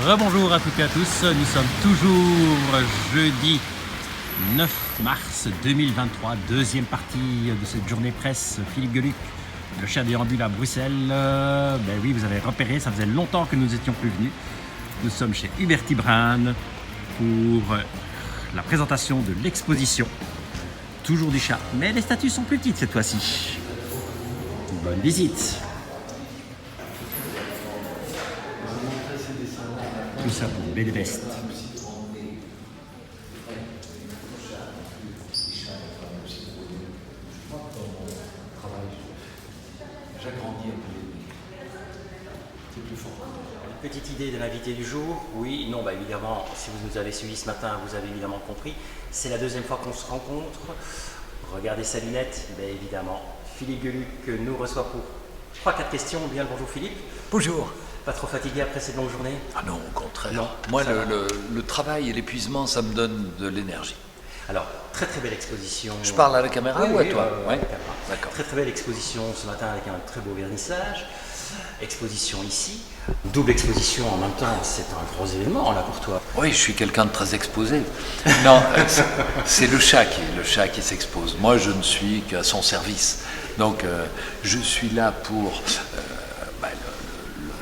Rebonjour à toutes et à tous, nous sommes toujours jeudi 9 mars 2023, deuxième partie de cette journée presse. Philippe Geluck, le chat déambule à Bruxelles. Ben oui, vous avez repéré, ça faisait longtemps que nous étions plus venus. Nous sommes chez Huberty Brand pour la présentation de l'exposition. Toujours du chat, mais les statues sont plus petites cette fois-ci. Bonne visite. Tout ça pour Bédevest. J'agrandis un peu. C'est plus fort. Petite idée de l'invité du jour, oui, non, évidemment, si vous nous avez suivis ce matin, vous avez évidemment compris, c'est la deuxième fois qu'on se rencontre. Regardez sa lunette, évidemment, Philippe Geluck nous reçoit pour 3-4 questions. Bien le bonjour Philippe. Bonjour. Pas trop fatigué après cette longue journée? Ah non, au contraire. Non, moi, le travail et l'épuisement, ça me donne de l'énergie. Alors, très très belle exposition. Je parle à la caméra ou à toi? Oui, Ouais. d'accord. Très très belle exposition ce matin avec un très beau vernissage. Exposition ici, double exposition en même temps, c'est un gros événement là pour toi. Oui, je suis quelqu'un de très exposé. Non, c'est le chat qui s'expose. Moi, je ne suis qu'à son service. Donc, je suis là pour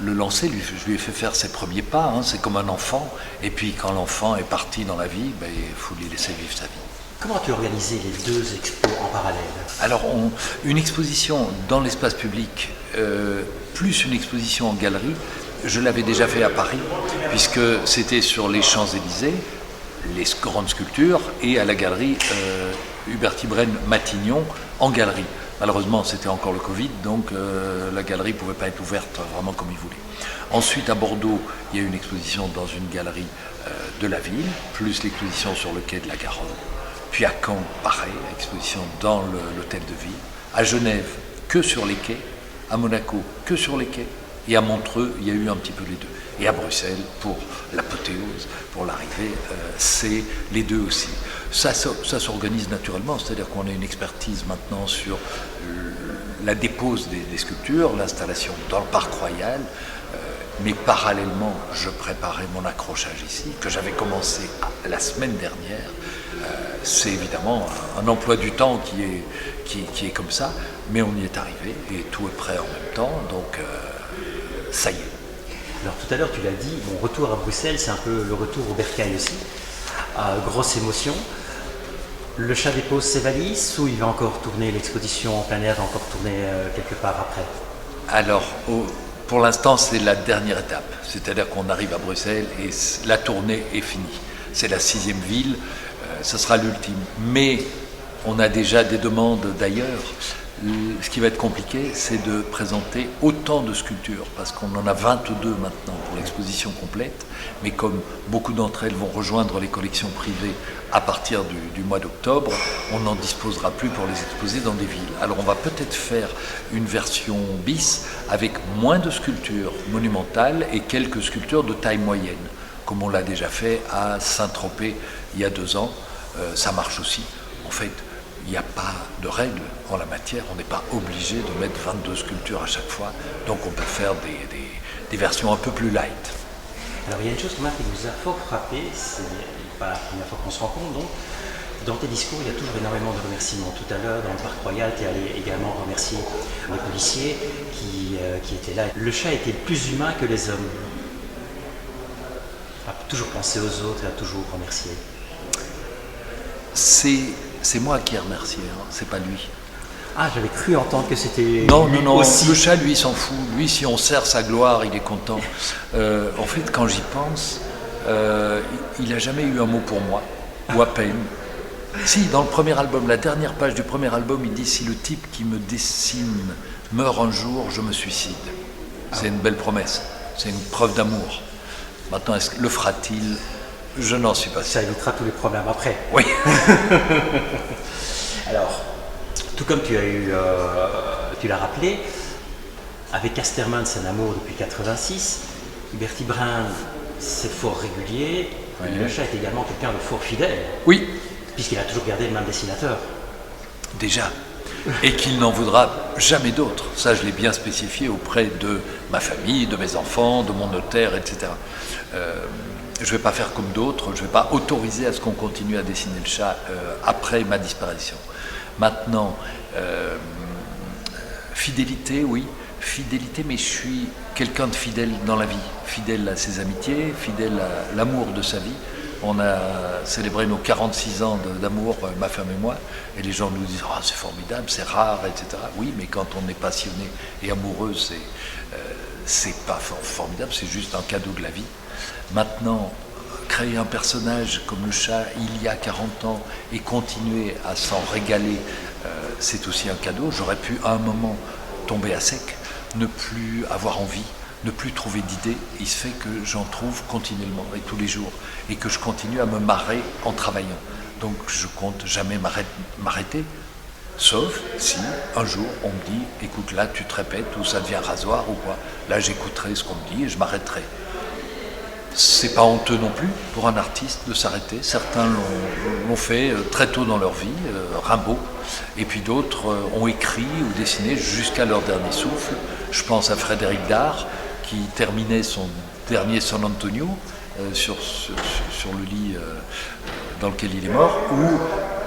le lancer. Je lui ai fait faire ses premiers pas. C'est comme un enfant. Et puis, quand l'enfant est parti dans la vie, il faut lui laisser vivre sa vie. Comment as-tu organisé les deux expos en parallèle? Alors, une exposition dans l'espace public, plus une exposition en galerie, je l'avais déjà fait à Paris, puisque c'était sur les Champs-Élysées, les grandes sculptures, et à la galerie Huberty Brand Matignon en galerie. Malheureusement, c'était encore le Covid, donc la galerie ne pouvait pas être ouverte vraiment comme il voulait. Ensuite, à Bordeaux, il y a une exposition dans une galerie de la ville, plus l'exposition sur le quai de la Garonne. Puis à Caen, pareil, exposition dans l'hôtel de ville. À Genève, que sur les quais. À Monaco, que sur les quais. Et à Montreux, il y a eu un petit peu les deux. Et à Bruxelles, pour l'apothéose, pour l'arrivée, c'est les deux aussi. Ça s'organise naturellement, c'est-à-dire qu'on a une expertise maintenant sur la dépose des sculptures, l'installation dans le Parc Royal, mais parallèlement, je préparais mon accrochage ici, que j'avais commencé la semaine dernière. C'est évidemment un emploi du temps qui est comme ça, mais on y est arrivé et tout est prêt en même temps, donc ça y est. Alors tout à l'heure tu l'as dit, mon retour à Bruxelles c'est un peu le retour au bercail aussi, grosse émotion. Le chat dépose ses valises ou il va encore tourner l'exposition en plein air, va encore tourner quelque part après? Alors pour l'instant c'est la dernière étape, c'est-à-dire qu'on arrive à Bruxelles et la tournée est finie. C'est la 6e ville, ça sera l'ultime. Mais on a déjà des demandes d'ailleurs. Ce qui va être compliqué, c'est de présenter autant de sculptures, parce qu'on en a 22 maintenant pour l'exposition complète, mais comme beaucoup d'entre elles vont rejoindre les collections privées à partir du mois d'octobre, on n'en disposera plus pour les exposer dans des villes. Alors on va peut-être faire une version bis avec moins de sculptures monumentales et quelques sculptures de taille moyenne, comme on l'a déjà fait à Saint-Tropez il y a 2 ans. Ça marche aussi. En fait, il n'y a pas de règle en la matière, on n'est pas obligé de mettre 22 sculptures à chaque fois, donc on peut faire des versions un peu plus light. Alors il y a une chose qui nous a fort frappé, c'est pas la première fois qu'on se rencontre, donc dans tes discours il y a toujours énormément de remerciements. Tout à l'heure dans le Parc Royal, tu es allé également remercier les policiers qui étaient là. Le chat était plus humain que les hommes. Il a toujours pensé aux autres et a toujours remercié. C'est moi qui ai remercié, c'est pas lui. Ah, j'avais cru entendre que c'était Non, lui non, aussi. le chat, lui, s'en fout. Lui, si on sert sa gloire, il est content. En fait, quand j'y pense, il n'a jamais eu un mot pour moi, ou à peine. Si, dans le premier album, la dernière page du premier album, il dit « Si le type qui me dessine meurt un jour, je me suicide ». C'est une belle promesse, c'est une preuve d'amour. Maintenant, le fera-t-il? Je n'en suis pas sûr. Ça évitera tous les problèmes après. Oui. Alors, tout comme tu l'as rappelé, avec Casterman, c'est un amour depuis 86. Huberty Brand, c'est fort régulier. Oui. Le chat est également quelqu'un de fort fidèle. Oui. Puisqu'il a toujours gardé le même dessinateur. Déjà, et qu'il n'en voudra jamais d'autres. Ça, je l'ai bien spécifié auprès de ma famille, de mes enfants, de mon notaire, etc. Je ne vais pas faire comme d'autres, je ne vais pas autoriser à ce qu'on continue à dessiner le chat après ma disparition. Maintenant, fidélité, oui, fidélité, mais je suis quelqu'un de fidèle dans la vie, fidèle à ses amitiés, fidèle à l'amour de sa vie. On a célébré nos 46 ans d'amour, ma femme et moi, et les gens nous disent « Oh, c'est formidable, c'est rare, etc. » Oui, mais quand on est passionné et amoureux, c'est pas formidable, c'est juste un cadeau de la vie. Maintenant, créer un personnage comme le chat il y a 40 ans et continuer à s'en régaler, c'est aussi un cadeau. J'aurais pu à un moment tomber à sec, ne plus avoir envie, ne plus trouver d'idées. Il se fait que j'en trouve continuellement et tous les jours et que je continue à me marrer en travaillant. Donc je compte jamais m'arrêter, sauf si un jour on me dit « Écoute, là tu te répètes ou ça devient rasoir ou quoi ». Là j'écouterai ce qu'on me dit et je m'arrêterai. C'est pas honteux non plus pour un artiste de s'arrêter. Certains l'ont fait très tôt dans leur vie, Rimbaud, et puis d'autres ont écrit ou dessiné jusqu'à leur dernier souffle. Je pense à Frédéric Dard, qui terminait son dernier San Antonio sur le lit dans lequel il est mort,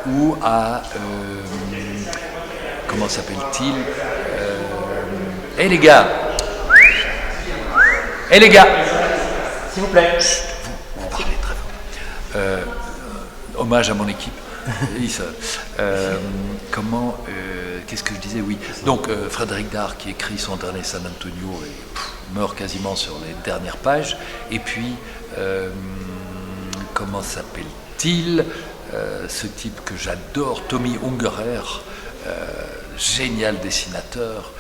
ou à comment s'appelle-t-il les gars, S'il vous plaît. Vous parlez très fort. Hommage à mon équipe. Qu'est-ce que je disais? Oui. Donc, Frédéric Dard qui écrit son dernier San Antonio et meurt quasiment sur les dernières pages. Et puis, comment s'appelle-t-il? Ce type que j'adore, Tommy Ungerer, génial dessinateur.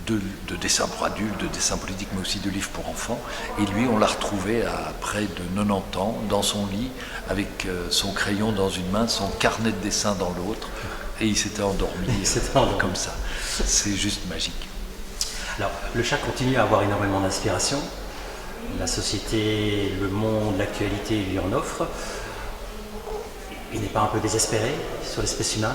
De dessins pour adultes, de dessins politiques, mais aussi de livres pour enfants. Et lui, on l'a retrouvé à près de 90 ans, dans son lit, avec son crayon dans une main, son carnet de dessin dans l'autre, et il s'était endormi comme ça. C'est juste magique. Alors, le chat continue à avoir énormément d'inspiration. La société, le monde, l'actualité lui en offre. Il n'est pas un peu désespéré sur l'espèce humaine?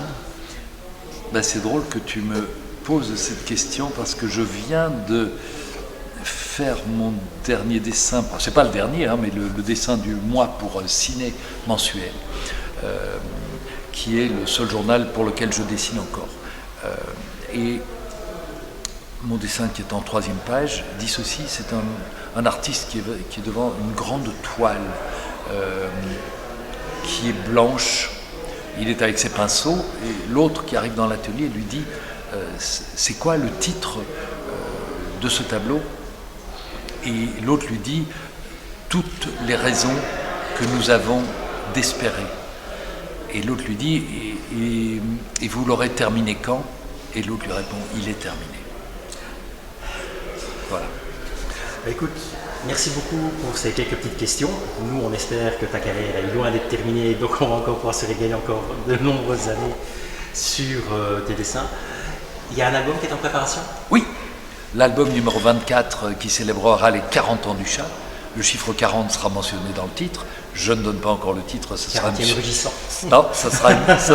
C'est drôle que tu me pose cette question parce que je viens de faire mon dernier dessin, c'est pas le dernier, mais le dessin du mois pour Ciné mensuel, qui est le seul journal pour lequel je dessine encore. Et mon dessin qui est en 3e page dit ceci, c'est un artiste qui est devant une grande toile qui est blanche, il est avec ses pinceaux, et l'autre qui arrive dans l'atelier lui dit c'est quoi le titre de ce tableau? Et l'autre lui dit toutes les raisons que nous avons d'espérer. Et l'autre lui dit et vous l'aurez terminé quand? Et l'autre lui répond il est terminé. Voilà. Écoute, merci beaucoup pour ces quelques petites questions. Nous, on espère que ta carrière est loin d'être terminée, donc on va encore pouvoir se régaler encore de nombreuses années sur tes dessins. Il y a un album qui est en préparation? Oui, l'album numéro 24 qui célébrera les 40 ans du chat. Le chiffre 40 sera mentionné dans le titre. Je ne donne pas encore le titre. Ce sera non, ça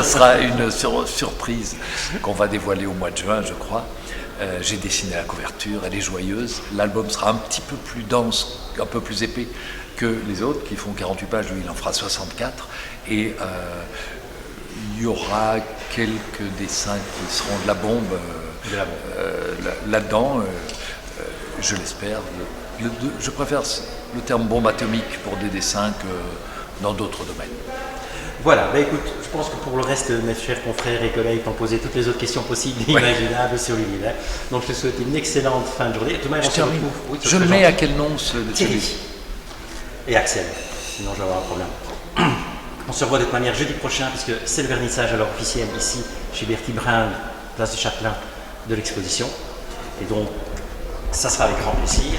sera une surprise qu'on va dévoiler au mois de juin, je crois. J'ai dessiné la couverture, elle est joyeuse. L'album sera un petit peu plus dense, un peu plus épais que les autres qui font 48 pages. Lui, il en fera 64. Et il y aura quelques dessins qui seront de la bombe là-dedans, je l'espère. Je préfère le terme bombe atomique pour des dessins que dans d'autres domaines. Voilà, écoute, je pense que pour le reste, mes chers confrères et collègues t'ont posé toutes les autres questions possibles et imaginables sur l'univers. Donc je te souhaite une excellente fin de journée. Je termine. Je le mets à quel nom Thierry et Axel, sinon je vais avoir un problème. On se revoit de toute manière jeudi prochain puisque c'est le vernissage alors officiel ici chez Bertie Brun, place du Châtelain de l'exposition. Et donc ça sera avec grand plaisir.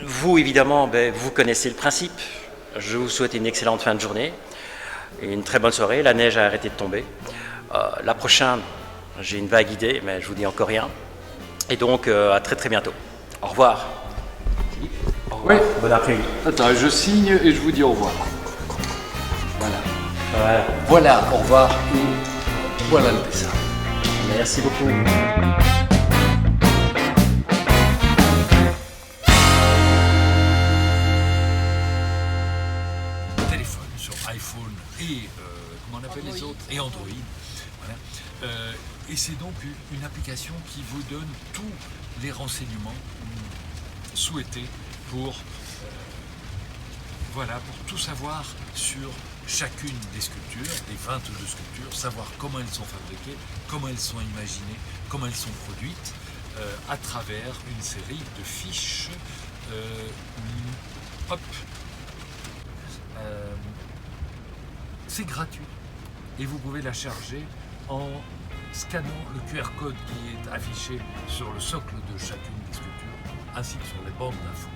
Vous évidemment, vous connaissez le principe. Je vous souhaite une excellente fin de journée et une très bonne soirée. La neige a arrêté de tomber. La prochaine, j'ai une vague idée, mais je vous dis encore rien. Et donc à très très bientôt. Au revoir. Au revoir. Oui. Bon après-midi. Attends, je signe et je vous dis au revoir. Voilà, au revoir. Voilà le dessin. Merci beaucoup. Téléphone sur iPhone et comment on appelle les autres, et Android. Voilà. Et c'est donc une application qui vous donne tous les renseignements souhaités pour tout savoir sur chacune des sculptures, des 22 sculptures, savoir comment elles sont fabriquées, comment elles sont imaginées, comment elles sont produites, à travers une série de fiches. C'est gratuit et vous pouvez la charger en scannant le QR code qui est affiché sur le socle de chacune des sculptures ainsi que sur les bandes d'infos.